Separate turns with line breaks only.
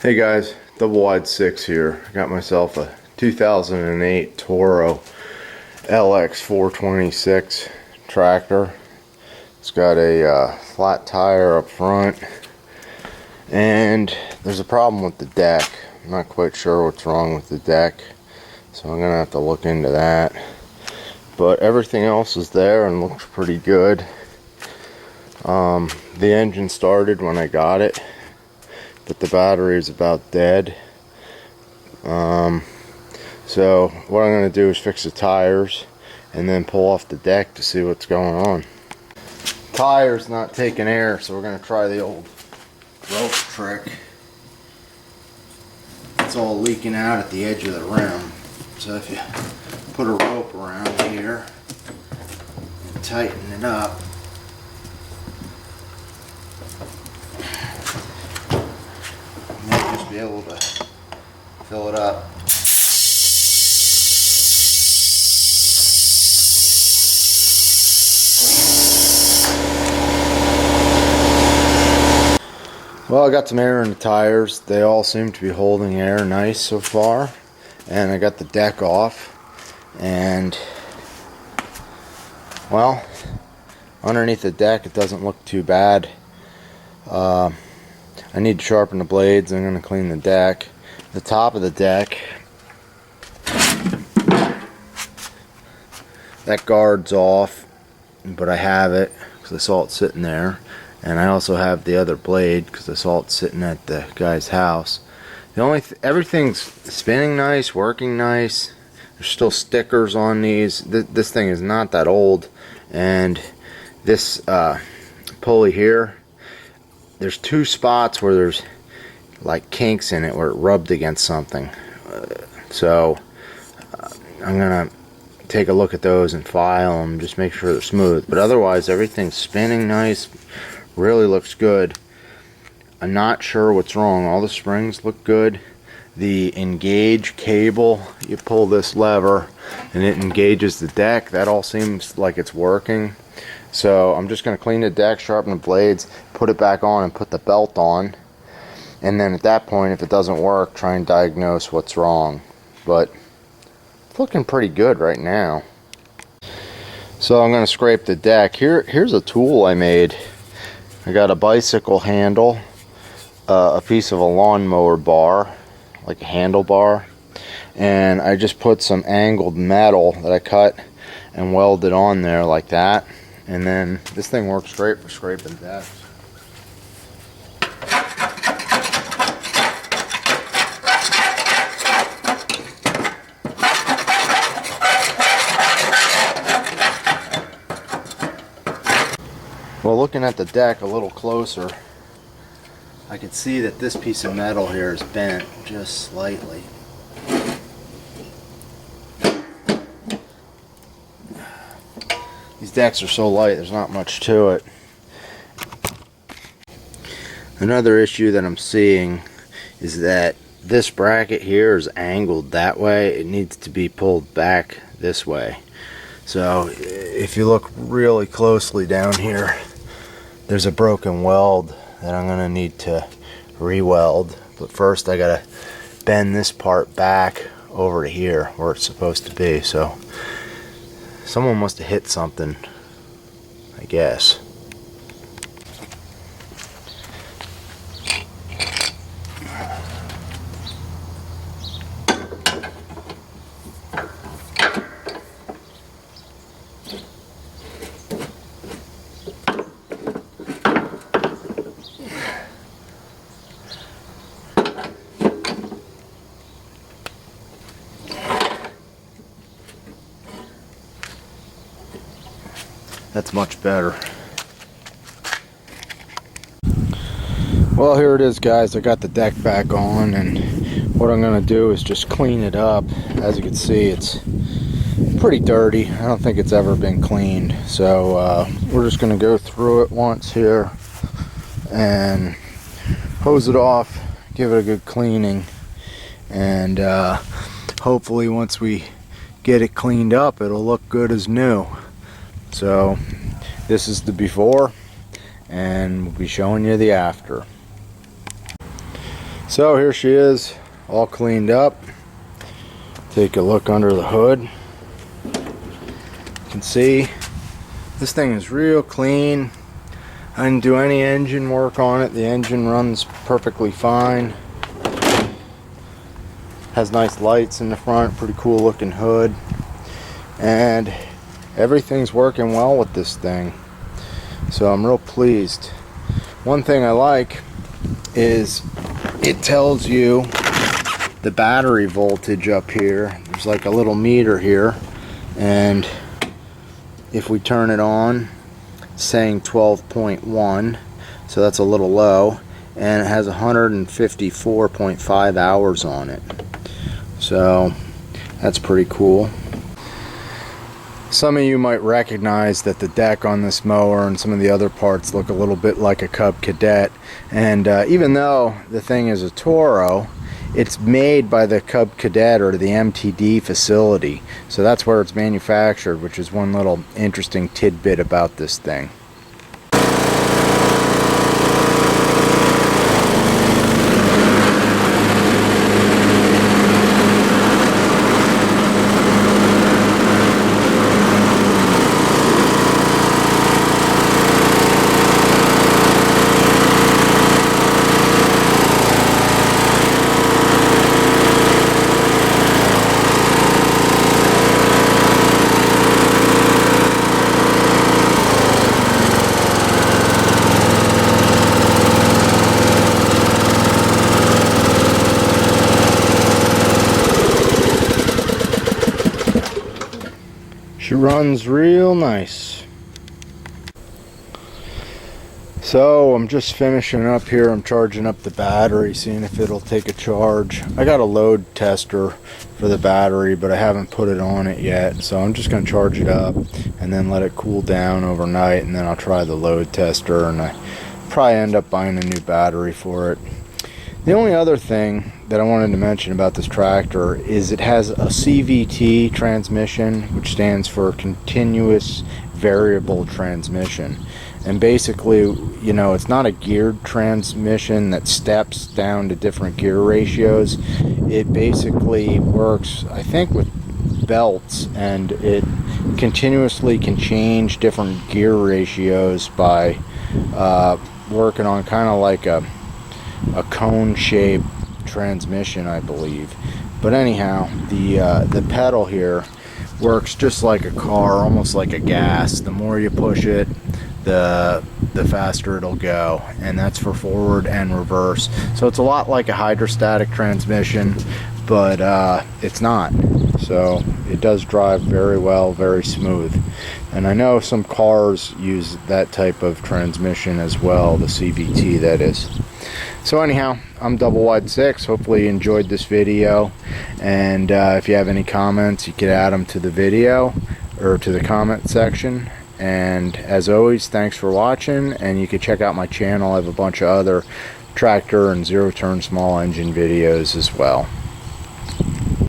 Hey guys, double wide 6 here. I got myself a 2008 Toro LX 426 tractor. It's got a flat tire up front, and there's a problem with the deck. I'm not quite sure what's wrong with the deck, so I'm gonna have to look into that. But everything else is there and looks pretty good. The engine started when I got it, but the battery is about dead. So what I'm going to do is fix the tires and then pull off the deck to see what's going on. Tire's not taking air, so we're going to try the old rope trick. It's all leaking out at the edge of the rim. So if you put a rope around here and tighten it up, be able to fill it up. Well, I got some air in the tires. They all seem to be holding air nice so far. And I got the deck off. And, well, underneath the deck it doesn't look too bad. I need to sharpen the blades. I'm going to clean the deck. The top of the deck, that guard's off, but I have it because I saw it sitting there. And I also have the other blade because I saw it sitting at the guy's house. Everything's spinning nice, working nice. There's still stickers on these. This thing is not that old. And this pulley here, there's two spots where there's like kinks in it where it rubbed against something. So I'm gonna take a look at those and file them, just make sure they're smooth. But otherwise everything's spinning nice, really looks good. I'm not sure what's wrong. All the springs look good. The engage cable, you pull this lever and it engages the deck. That all seems like it's working. So I'm just going to clean the deck, sharpen the blades, put it back on and put the belt on. And then at that point, if it doesn't work, try and diagnose what's wrong. But it's looking pretty good right now. So I'm going to scrape the deck. Here's a tool I made. I got a bicycle handle, a piece of a lawnmower bar, like a handlebar. And I just put some angled metal that I cut and welded on there like that. And then this thing works great for scraping decks. Well, looking at the deck a little closer, I can see that this piece of metal here is bent just slightly. These decks are so light, there's not much to it. Another issue that I'm seeing is that this bracket here is angled that way. It needs to be pulled back this way. So if you look really closely down here, there's a broken weld that I'm going to need to re-weld. But first I got to bend this part back over to here where it's supposed to be. So someone must have hit something, I guess. That's much better. Well, here it is, guys. I got the deck back on, and what I'm going to do is just clean it up. As you can see, it's pretty dirty. I don't think it's ever been cleaned. So we're just going to go through it once here and hose it off, give it a good cleaning, and hopefully once we get it cleaned up, it'll look good as new. So this is the before, and we'll be showing you the after. So here she is, all cleaned up. Take a look under the hood. You can see this thing is real clean. I didn't do any engine work on it. The engine runs perfectly fine. Has nice lights in the front, pretty cool looking hood. And everything's working well with this thing. So I'm real pleased. One thing I like is it tells you the battery voltage up here. There's like a little meter here, and if we turn it on, it's saying 12.1, so that's a little low, and it has 154.5 hours on it, so that's pretty cool. Some of you might recognize that the deck on this mower and some of the other parts look a little bit like a Cub Cadet, and even though the thing is a Toro, it's made by the Cub Cadet or the MTD facility, so that's where it's manufactured, which is one little interesting tidbit about this thing. She runs real nice. So I'm just finishing up here. I'm charging up the battery, seeing if it'll take a charge. I got a load tester for the battery, but I haven't put it on it yet, so I'm just going to charge it up and then let it cool down overnight, and then I'll try the load tester, and I probably end up buying a new battery for it. The only other thing that I wanted to mention about this tractor is it has a CVT transmission, which stands for continuous variable transmission. And basically, you know, it's not a geared transmission that steps down to different gear ratios. It basically works, I think, with belts, and it continuously can change different gear ratios by working on kind of like a cone shaped transmission, I believe. But anyhow, the pedal here works just like a car, almost like a gas. The more you push it, the faster it'll go, and that's for forward and reverse. So it's a lot like a hydrostatic transmission, but it's not. So it does drive very well, very smooth. And I know some cars use that type of transmission as well, the CVT that is. So anyhow, I'm Double Wide 6. Hopefully you enjoyed this video, and if you have any comments, you could add them to the video or to the comment section. And as always, thanks for watching, and you can check out my channel. I have a bunch of other tractor and zero turn small engine videos as well.